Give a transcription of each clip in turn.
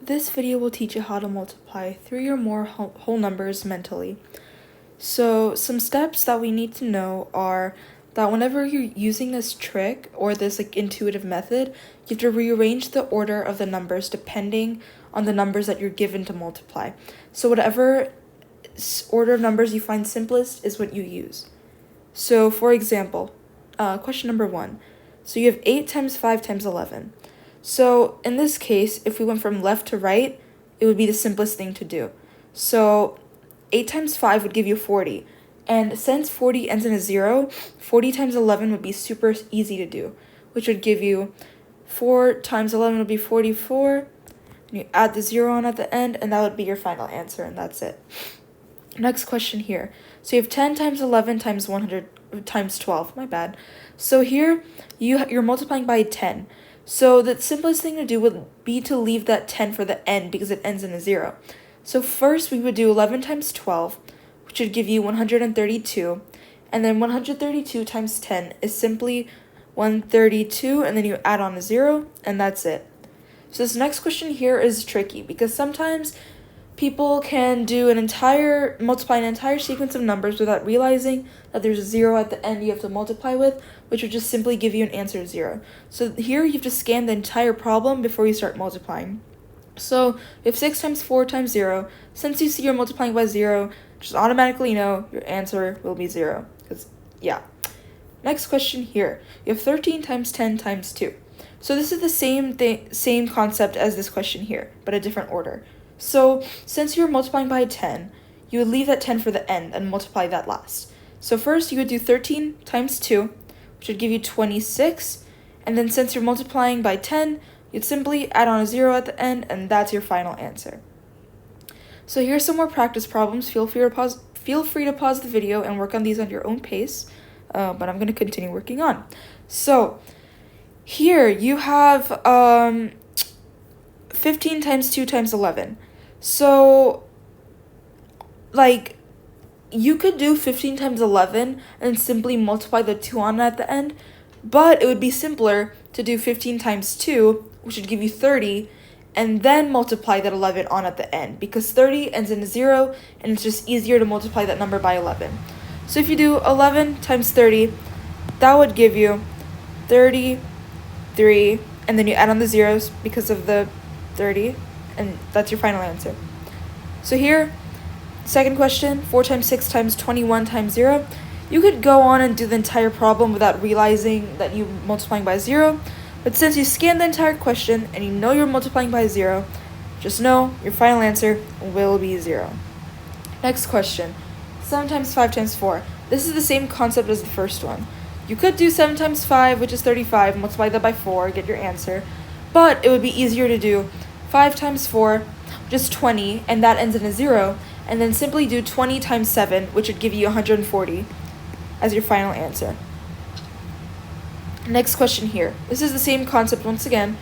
This video will teach you how to multiply 3 or more whole numbers mentally. So some steps that we need to know are that whenever you're using this trick or this intuitive method, you have to rearrange the order of the numbers depending on the numbers that you're given to multiply. So whatever order of numbers you find simplest is what you use. So for example, question number 1. So you have 8 times 5 times 11. So in this case, if we went from left to right, it would be the simplest thing to do. So 8 times 5 would give you 40. And since 40 ends in a 0, 40 times 11 would be super easy to do, which would give you 4 times 11 would be 44. And you add the 0 on at the end, and that would be your final answer, and that's it. Next question here. So you have 10 times 11 times 100 times 12. My bad. So here you're multiplying by 10. So the simplest thing to do would be to leave that 10 for the end because it ends in a 0. So first we would do 11 times 12, which would give you 132. And then 132 times 10 is simply 132, and then you add on a 0, and that's it. So this next question here is tricky because sometimes people can multiply an entire sequence of numbers without realizing that there's a 0 at the end you have to multiply with, which would just simply give you an answer of 0. So here you have to scan the entire problem before you start multiplying. So you have 6 times 4 times 0. Since you see you're multiplying by 0, just automatically know your answer will be 0. Next question here. You have 13 times 10 times 2. So this is the same concept as this question here, but a different order. So since you're multiplying by 10, you would leave that 10 for the end and multiply that last. So first you would do 13 times 2, which would give you 26. And then since you're multiplying by 10, you'd simply add on a 0 at the end, and that's your final answer. So here's some more practice problems. Feel free to pause the video and work on these at your own pace, but I'm going to continue working on. So here you have 15 times 2 times 11. So, you could do 15 times 11 and simply multiply the 2 on at the end, but it would be simpler to do 15 times 2, which would give you 30, and then multiply that 11 on at the end, because 30 ends in a 0, and it's just easier to multiply that number by 11. So if you do 11 times 30, that would give you 33, and then you add on the zeros because of the 30, and that's your final answer. So here, second question, 4 times 6 times 21 times 0. You could go on and do the entire problem without realizing that you're multiplying by 0, but since you scanned the entire question and you know you're multiplying by 0, just know your final answer will be 0. Next question, 7 times 5 times 4. This is the same concept as the first one. You could do 7 times 5, which is 35, multiply that by 4, get your answer, but it would be easier to do 5 times 4, which is 20, and that ends in a 0, and then simply do 20 times 7, which would give you 140 as your final answer. Next question here. This is the same concept once again.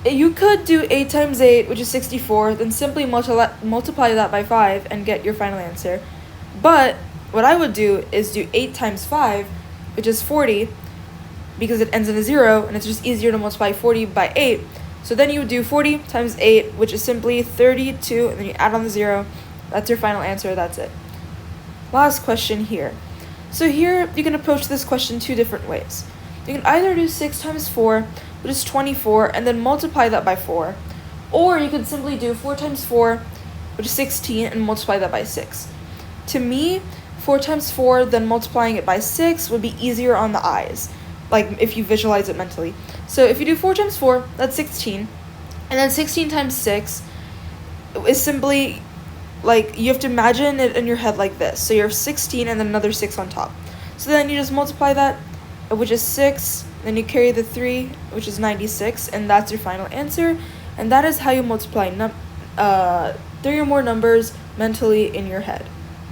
You could do 8 times 8, which is 64, then simply multiply that by 5 and get your final answer. But what I would do is do 8 times 5, which is 40, because it ends in a 0, and it's just easier to multiply 40 by 8. So then you would do 40 times 8, which is simply 32, and then you add on the 0. That's your final answer, that's it. Last question here. So here, you can approach this question 2 different ways. You can either do 6 times 4, which is 24, and then multiply that by 4. Or you could simply do 4 times 4, which is 16, and multiply that by 6. To me, 4 times 4, then multiplying it by 6 would be easier on the eyes, if you visualize it mentally. So if you do 4 times 4, that's 16, and then 16 times 6 is simply, you have to imagine it in your head like this. So you have 16 and then another 6 on top. So then you just multiply that, which is 6, then you carry the 3, which is 96, and that's your final answer. And that is how you multiply 3 or more numbers mentally in your head.